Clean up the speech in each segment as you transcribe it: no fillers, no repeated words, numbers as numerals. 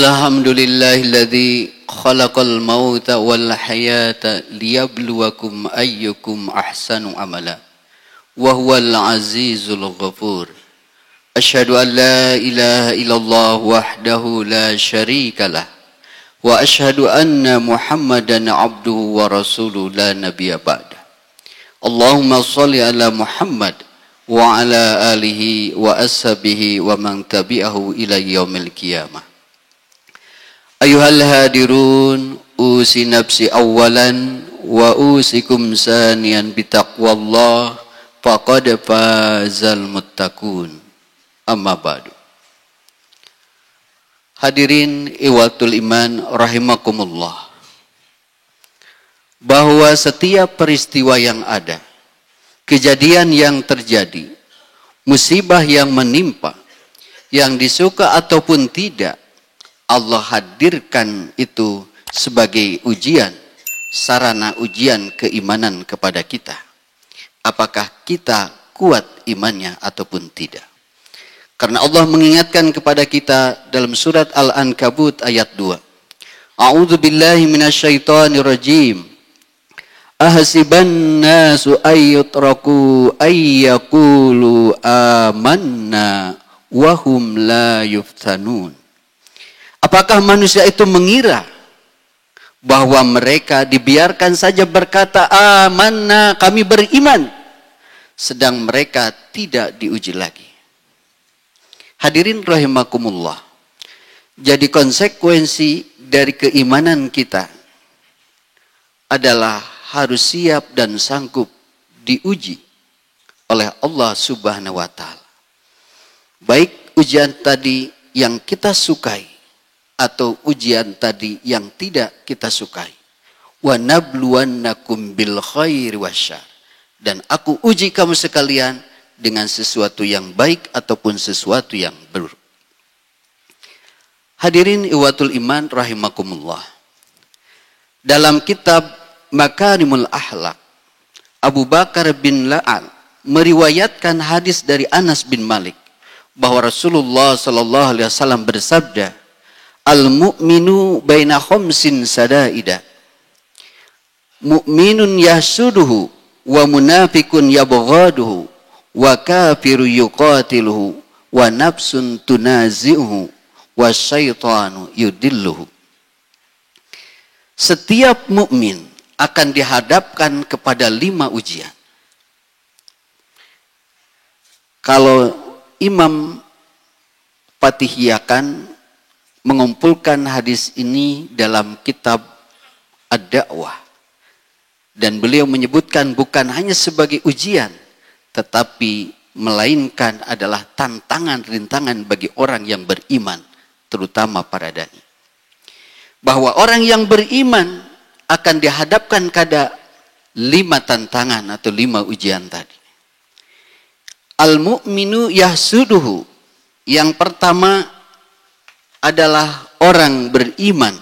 Alhamdulillahilladzi khalaqal mauta wal hayata liyabluwakum ayyukum ahsanu amala wa huwal azizul ghafur. Asyhadu an la ilaha illallah wahdahu la syarikalah wa asyhadu anna Muhammadan abduhu wa rasuluhu la nabiyya ba'da. Allahumma shalli ala Muhammad wa ala alihi wa ashabihi wa man tabi'ahu ila yaumil qiyamah. Ayuhal hadirun, usi nafsi awalan wa usikum saniyan bitaqwallah faqad fazal muttaqun. Amma ba'du. Hadirin iwatul iman rahimakumullah. Bahwa setiap peristiwa yang ada, kejadian yang terjadi, musibah yang menimpa, yang disuka ataupun tidak, Allah hadirkan itu sebagai ujian, sarana ujian keimanan kepada kita. Apakah kita kuat imannya ataupun tidak. Karena Allah mengingatkan kepada kita dalam surat Al-Ankabut ayat 2. A'udzu billahi minasyaitonir rajim. Ahasiban nasu ayyutraku ayyaqulu amanna wa hum la yuftanun. Apakah manusia itu mengira bahwa mereka dibiarkan saja berkata amanna, kami beriman, sedang mereka tidak diuji lagi. Hadirin rahimakumullah. Jadi konsekuensi dari keimanan kita adalah harus siap dan sanggup diuji oleh Allah Subhanahu wa taala. Baik ujian tadi yang kita sukai atau ujian tadi yang tidak kita sukai. Wa nabluwannakum bil khairi wasyarr. Dan aku uji kamu sekalian dengan sesuatu yang baik ataupun sesuatu yang buruk. Hadirin iwatul iman rahimakumullah. Dalam kitab Makarimul Akhlaq, Abu Bakar bin La'al meriwayatkan hadis dari Anas bin Malik bahwa Rasulullah sallallahu alaihi wasallam bersabda, al-mu'minu baina khamsin sadaida. Mu'minun yahsuduhu wa munafikun yabghaduhu wa kafiru yuqatiluhu wa nafsun tunazi'uhu wa syaitanu yudilluhu. Setiap mukmin akan dihadapkan kepada 5 ujian. Kalau Imam Patihiyakan mengumpulkan hadis ini dalam kitab Ad-Da'wah, dan beliau menyebutkan bukan hanya sebagai ujian, tetapi melainkan adalah tantangan rintangan bagi orang yang beriman, terutama para dai. Bahwa orang yang beriman akan dihadapkan pada 5 tantangan atau 5 ujian tadi. Al-mu'minu yahsuduhu. Yang pertama adalah orang beriman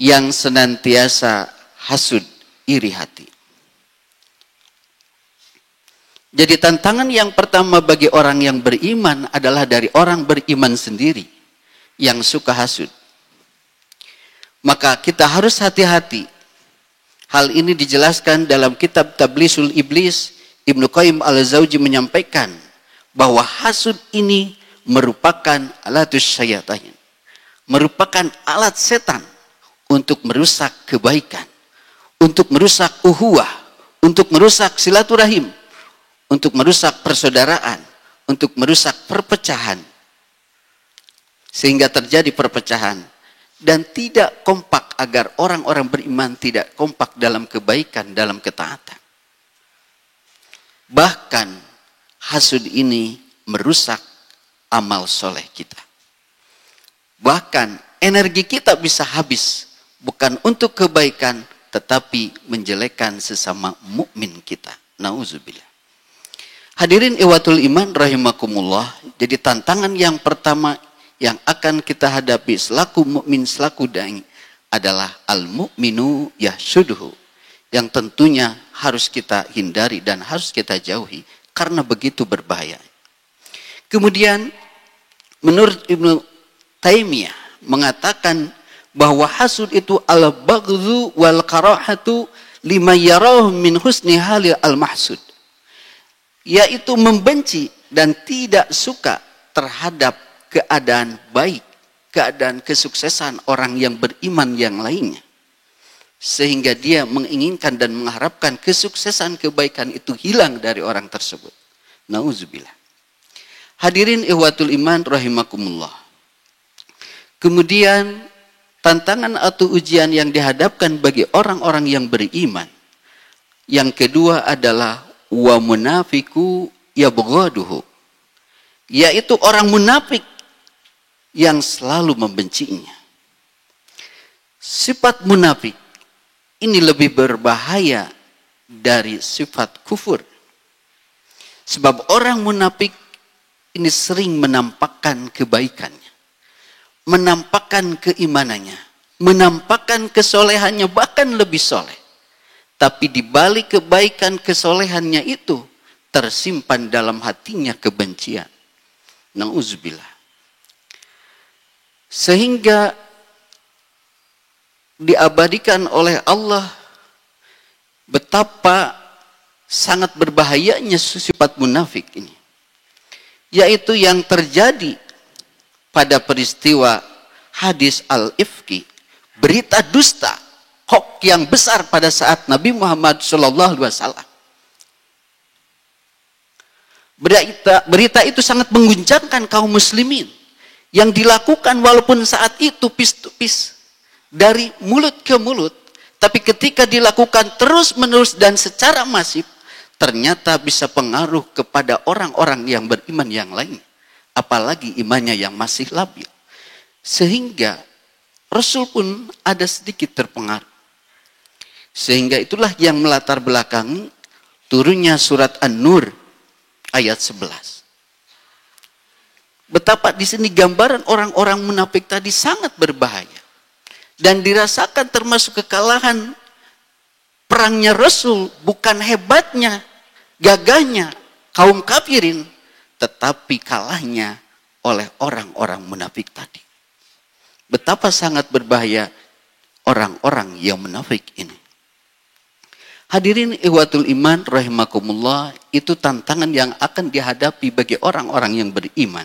yang senantiasa hasud, iri hati. Jadi tantangan yang pertama bagi orang yang beriman adalah dari orang beriman sendiri yang suka hasud. Maka kita harus hati-hati. Hal ini dijelaskan dalam kitab Tablisul Iblis. Ibnu Qayyim al-Zawji menyampaikan bahwa hasud ini merupakan alatus syaitan, merupakan alat setan untuk merusak kebaikan, untuk merusak uhuwah, untuk merusak silaturahim, untuk merusak persaudaraan, untuk merusak perpecahan, sehingga terjadi perpecahan dan tidak kompak, agar orang-orang beriman tidak kompak dalam kebaikan, dalam ketaatan. Bahkan hasud ini merusak amal soleh kita. Bahkan energi kita bisa habis bukan untuk kebaikan, tetapi menjelekkan sesama mukmin kita. Nauzubillah. Hadirin iwatul iman rahimakumullah. Jadi tantangan yang pertama yang akan kita hadapi selaku mukmin, selaku dai adalah al-mu'minu yahsuduhu, yang tentunya harus kita hindari dan harus kita jauhi karena begitu berbahaya. Kemudian menurut Ibnu Taimiyah mengatakan bahwa hasud itu al-baghdhu wal karahatu lima yarahu min husni halil al-mahsud, yaitu membenci dan tidak suka terhadap keadaan baik, keadaan kesuksesan orang yang beriman yang lainnya, sehingga dia menginginkan dan mengharapkan kesuksesan kebaikan itu hilang dari orang tersebut. Nauzubillah. Hadirin ikhwatul iman rahimakumullah. Kemudian tantangan atau ujian yang dihadapkan bagi orang-orang yang beriman yang kedua adalah wa munafiku yabghaduhu, yaitu orang munafik yang selalu membencinya. Sifat munafik ini lebih berbahaya dari sifat kufur. Sebab orang munafik ini sering menampakkan kebaikannya, menampakkan keimanannya, menampakkan kesolehannya, bahkan lebih soleh. Tapi di balik kebaikan kesolehannya itu tersimpan dalam hatinya kebencian. Nauzubillah. Sehingga diabadikan oleh Allah betapa sangat berbahayanya sifat munafik ini. Yaitu yang terjadi pada peristiwa hadis al-ifki, berita dusta, hoax yang besar pada saat Nabi Muhammad SAW. Berita itu sangat mengguncangkan kaum muslimin. Yang dilakukan walaupun saat itu pis-pis dari mulut ke mulut, tapi ketika dilakukan terus-menerus dan secara masif, ternyata bisa pengaruh kepada orang-orang yang beriman yang lain. Apalagi imannya yang masih labil. Sehingga Rasul pun ada sedikit terpengaruh. Sehingga itulah yang melatar belakangi turunnya surat An-Nur ayat 11. Betapa di sini gambaran orang-orang munafik tadi sangat berbahaya. Dan dirasakan termasuk kekalahan perangnya Rasul, bukan hebatnya, gagahnya kaum kafirin, tetapi kalahnya oleh orang-orang munafik tadi. Betapa sangat berbahaya orang-orang yang munafik ini. Hadirin ikhwatul iman rahimakumullah, itu tantangan yang akan dihadapi bagi orang-orang yang beriman.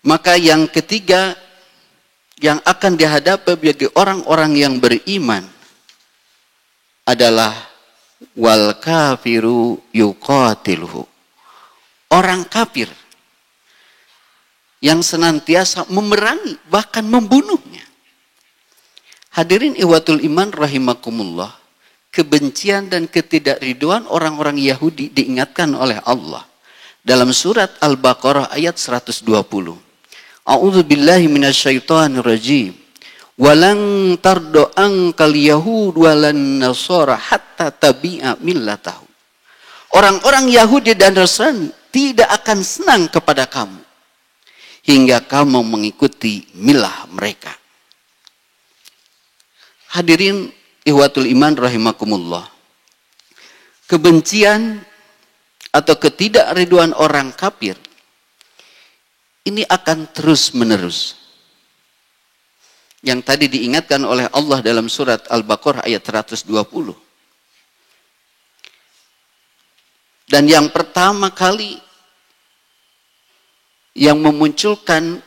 Maka yang ketiga yang akan dihadapi bagi orang-orang yang beriman adalah wal kafiru yuqatiluhu. Orang kafir yang senantiasa memerangi, bahkan membunuhnya. Hadirin ikhwatul iman rahimakumullah, kebencian dan ketidakriduan orang-orang Yahudi diingatkan oleh Allah dalam surat Al-Baqarah ayat 120. A'udzu billahi minasyaitonir rajim. Walan tardo ankal yahud walan nasara hatta tabi'a millatahu. Orang-orang Yahudi dan Nasrani tidak akan senang kepada kamu hingga kamu mengikuti milah mereka. Hadirin ihwatul iman rahimakumullah. Kebencian atau ketidakriduan orang kafir ini akan terus menerus. Yang tadi diingatkan oleh Allah dalam surat Al-Baqarah ayat 120. Dan yang pertama kali yang memunculkan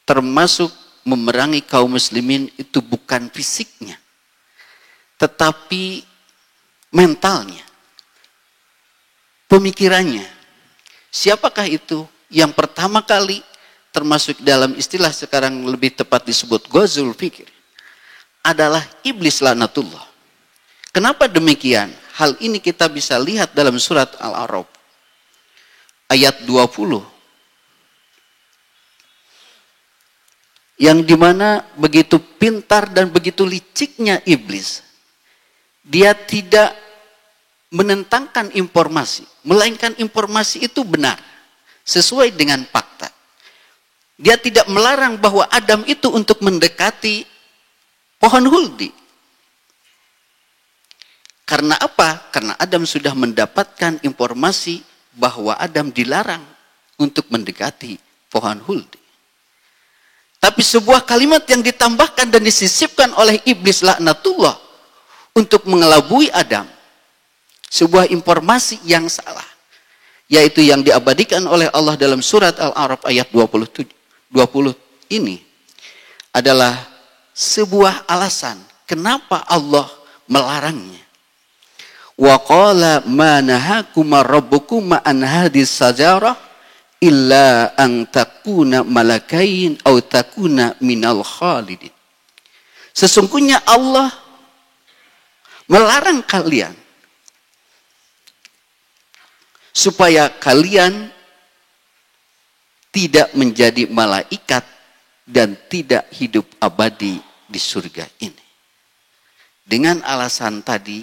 termasuk memerangi kaum muslimin itu bukan fisiknya, tetapi mentalnya, pemikirannya. Siapakah itu? Yang pertama kali termasuk dalam istilah sekarang lebih tepat disebut ghazul fikir adalah iblis laknatullah. Kenapa demikian? Hal ini kita bisa lihat dalam surat Al-A'raf ayat 20. Yang dimana begitu pintar dan begitu liciknya iblis. Dia tidak menentangkan informasi, melainkan informasi itu benar, sesuai dengan fakta. Dia tidak melarang bahwa Adam itu untuk mendekati pohon huldi. Karena apa? Karena Adam sudah mendapatkan informasi bahwa Adam dilarang untuk mendekati pohon huldi. Tapi sebuah kalimat yang ditambahkan dan disisipkan oleh iblis laknatullah untuk mengelabui Adam. Sebuah informasi yang salah. Yaitu yang diabadikan oleh Allah dalam surat Al-A'raf ayat 20 ini adalah sebuah alasan kenapa Allah melarangnya. Wa qala ma nahakuma rabbukuma an hadhihi sajarah illa an takuna malakain aw takuna minal khalidin. Sesungguhnya Allah melarang kalian supaya kalian tidak menjadi malaikat dan tidak hidup abadi di surga ini. Dengan alasan tadi,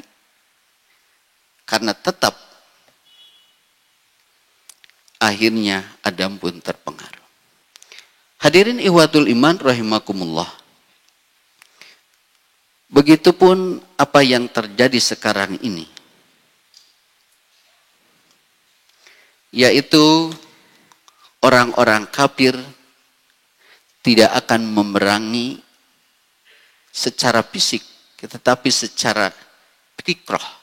karena tetap akhirnya Adam pun terpengaruh. Hadirin ihwatul iman rahimakumullah. Begitupun apa yang terjadi sekarang ini. Yaitu orang-orang kafir tidak akan memerangi secara fisik, tetapi secara fikrah.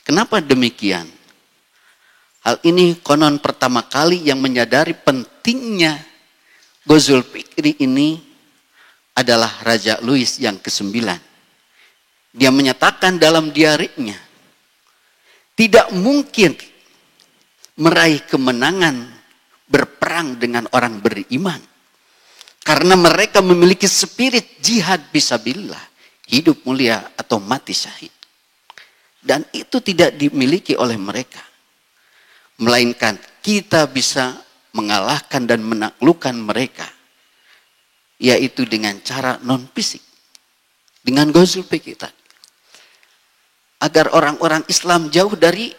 Kenapa demikian? Hal ini konon pertama kali yang menyadari pentingnya Ghazul Fikri ini adalah Raja Louis yang ke-9. Dia menyatakan dalam diarinya, tidak mungkin meraih kemenangan berperang dengan orang beriman. Karena mereka memiliki spirit jihad fisabilillah, hidup mulia atau mati syahid. Dan itu tidak dimiliki oleh mereka. Melainkan kita bisa mengalahkan dan menaklukkan mereka. Yaitu dengan cara non-fisik. Dengan Ghazul Fikri tadi. Agar orang-orang Islam jauh dari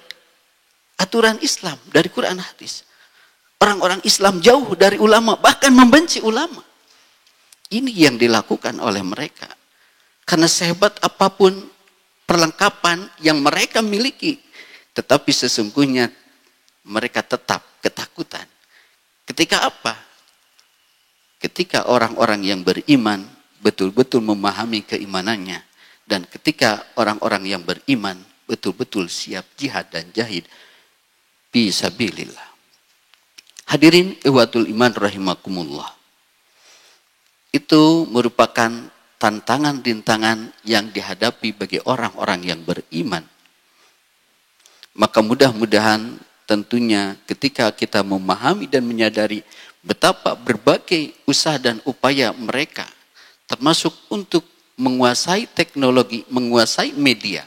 aturan Islam, dari Quran hadis. Orang-orang Islam jauh dari ulama, bahkan membenci ulama. Ini yang dilakukan oleh mereka. Karena sehebat apapun perlengkapan yang mereka miliki, tetapi sesungguhnya mereka tetap ketakutan. Ketika apa? Ketika orang-orang yang beriman betul-betul memahami keimanannya. Dan ketika orang-orang yang beriman betul-betul siap jihad dan jahid fisabilillah. Hadirin ihwatul iman rahimakumullah. Itu merupakan tantangan-rintangan yang dihadapi bagi orang-orang yang beriman. Maka mudah-mudahan tentunya ketika kita memahami dan menyadari betapa berbagai usaha dan upaya mereka, termasuk untuk menguasai teknologi, menguasai media,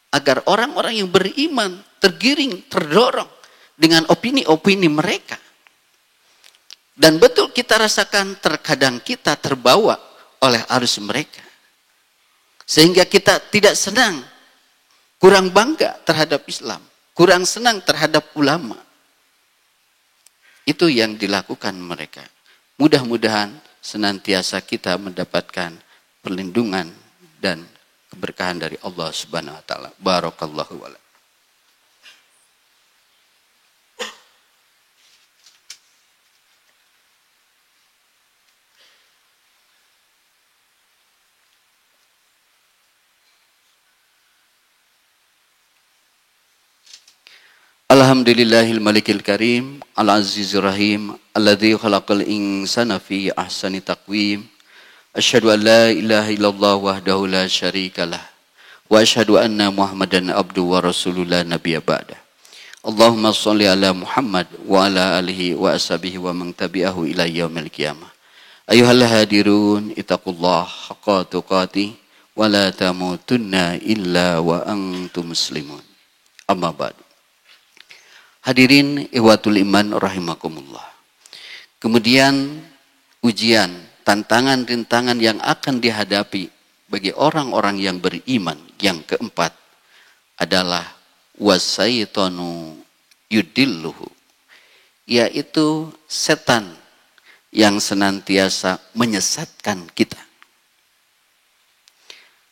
agar orang-orang yang beriman tergiring, terdorong dengan opini-opini mereka. Dan betul kita rasakan terkadang kita terbawa oleh arus mereka. Sehingga kita tidak senang, kurang bangga terhadap Islam, kurang senang terhadap ulama. Itu yang dilakukan mereka. Mudah-mudahan senantiasa kita mendapatkan perlindungan dan keberkahan dari Allah Subhanahu wa taala. Barakallahu wa'ala. Alhamdulillahil malikil karim, al-azizir rahim, alladzi khalaqal insana fi ahsani taqwim. Asyhadu an la ilaha illallah wahdahu la syarikalah. Wa asyhadu anna Muhammadan abduhu wa rasulullah nabiyya ba'da. Allahumma shalli ala Muhammad wa ala alihi wa ashabihi wa man tabi'ahu ila yaumil qiyamah. Ayyuhal hadirun ittaqullaha haqqa tuqatih wa la tamutunna illa wa antum muslimun. Amma ba'du. Hadirin ihwatul iman rahimakumullah. Kemudian ujian, tantangan, rintangan yang akan dihadapi bagi orang-orang yang beriman yang keempat adalah wasaitonu yudilluhu, yaitu setan yang senantiasa menyesatkan kita.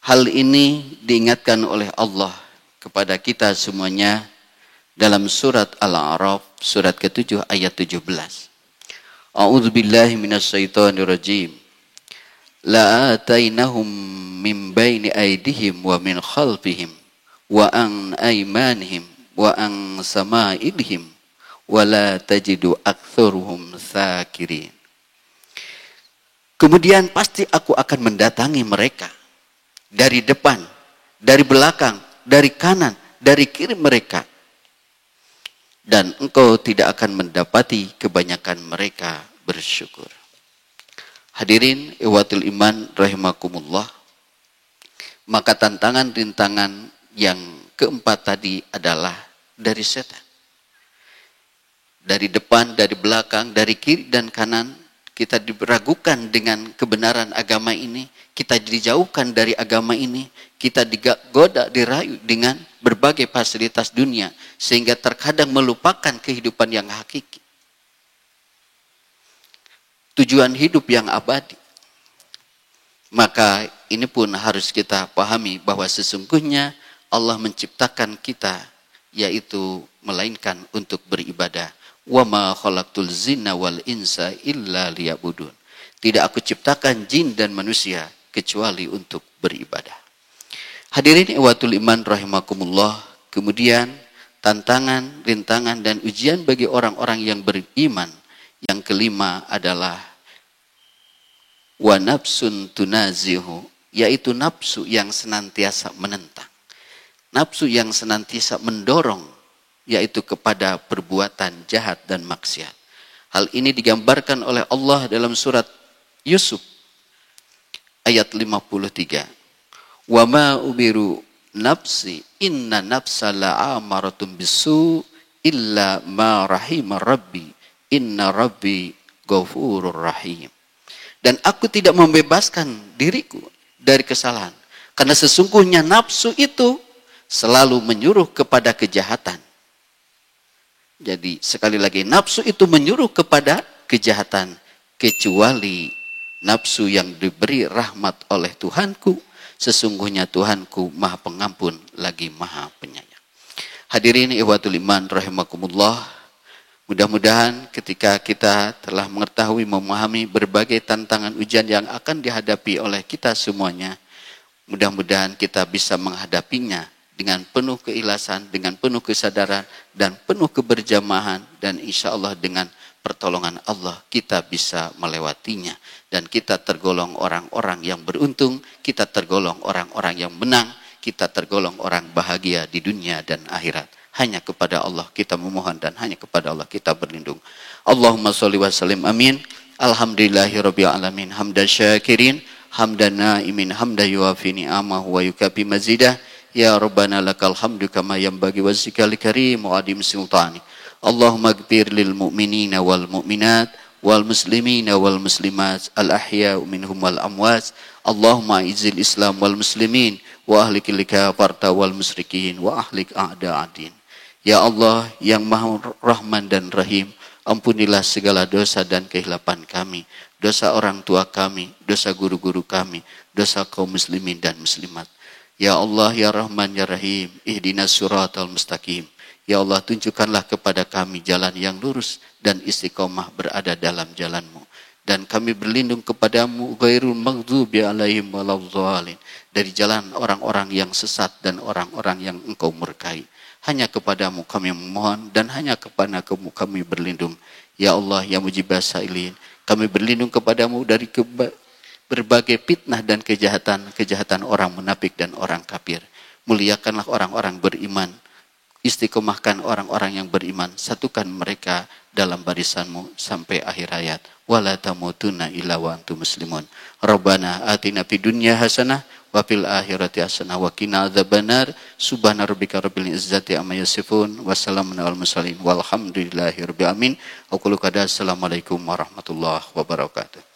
Hal ini diingatkan oleh Allah kepada kita semuanya dalam surat Al-A'raf, surat ke-7 ayat 17. A'udzu billahi minasyaitonir rajim. La atainahum min baini aydihim wa min khalfihim wa an aymanihim wa an sama'ilihim wa la tajidu aktsaruhum syakirin. Kemudian pasti aku akan mendatangi mereka dari depan, dari belakang, dari kanan, dari kiri mereka. Dan engkau tidak akan mendapati kebanyakan mereka bersyukur. Hadirin ikhwatul iman rahimakumullah. Maka tantangan-rintangan yang keempat tadi adalah dari setan. Dari depan, dari belakang, dari kiri dan kanan, kita diragukan dengan kebenaran agama ini, kita dijauhkan dari agama ini, kita digoda, dirayu dengan berbagai fasilitas dunia, sehingga terkadang melupakan kehidupan yang hakiki. Tujuan hidup yang abadi. Maka ini pun harus kita pahami bahwa sesungguhnya Allah menciptakan kita, yaitu melainkan untuk beribadah. Wa ma khalaqtul jinna wal insa illa liya'budun. Tidak aku ciptakan jin dan manusia kecuali untuk beribadah. Hadirin ikhwatul iman rahimakumullah. Kemudian tantangan, rintangan dan ujian bagi orang-orang yang beriman. Yang kelima adalah wa nafsun tunazihu, yaitu nafsu yang senantiasa menentang. Nafsu yang senantiasa mendorong, yaitu kepada perbuatan jahat dan maksiat. Hal ini digambarkan oleh Allah dalam surat Yusuf ayat 53. Wa ma umiru nafsi inna nafsa la'amaratun bisu illa ma rahima rabbi inna rabbi ghafurur rahim. Dan aku tidak membebaskan diriku dari kesalahan, karena sesungguhnya nafsu itu selalu menyuruh kepada kejahatan. Jadi sekali lagi, nafsu itu menyuruh kepada kejahatan, kecuali nafsu yang diberi rahmat oleh Tuhanku. Sesungguhnya Tuhanku Maha Pengampun lagi Maha Penyayang. Hadirin ikhwatul iman rahimakumullah. Mudah-mudahan ketika kita telah mengetahui, memahami berbagai tantangan ujian yang akan dihadapi oleh kita semuanya, mudah-mudahan kita bisa menghadapinya dengan penuh keikhlasan, dengan penuh kesadaran, dan penuh keberjamahan, dan insya Allah dengan pertolongan Allah kita bisa melewatinya. Dan kita tergolong orang-orang yang beruntung, kita tergolong orang-orang yang menang, kita tergolong orang bahagia di dunia dan akhirat. Hanya kepada Allah kita memohon dan hanya kepada Allah kita berlindung. Allahumma sholli wa sallim amin. Alhamdulillahirabbil alamin. Hamdan syakirin, hamdan naimin, hamdan yuafi ni'amahu wa yukafi mazidah. Ya Rabbana lakal hamdu kama yanbaghi wajhikal karim wa adim sultani. Allahumma ighfir lil mu'minina wal mu'minat wal muslimina wal muslimat al ahya'u minhum wal amwat. Allahumma izil Islam wal muslimin wa ahlikil kafarta wal musyrikin wa ahlik a'da'adin. Ya Allah yang Maha Rahman dan Rahim, ampunilah segala dosa dan kehilapan kami, dosa orang tua kami, dosa guru-guru kami, dosa kaum muslimin dan muslimat. Ya Allah, ya Rahman, ya Rahim, ihdinas siratal mustaqim. Ya Allah, tunjukkanlah kepada kami jalan yang lurus dan istiqomah berada dalam jalan-Mu. Dan kami berlindung kepadamu, ghairul maghdubi alaihim waladhdallin, dari jalan orang-orang yang sesat dan orang-orang yang Engkau murkai. Hanya kepadamu kami memohon dan hanya kepada-Mu kami berlindung. Ya Allah, ya mujibas sailin, kami berlindung kepadamu dari berbagai fitnah dan kejahatan orang munafik dan orang kafir. Muliakanlah orang-orang beriman, istiqomahkan orang-orang yang beriman, satukan mereka dalam barisan-Mu sampai akhir hayat. Wala tamutunna illa wa antum muslimun. Rabbana atina fid dunya hasanah wa fil akhirati hasanah wa qina adzabannar. Subhana rabbika rabbil izzati amma yasifun wa salamun alal mursalin walhamdulillahi rabbil alamin. Aqulu qada assalamualaikum warahmatullahi wabarakatuh.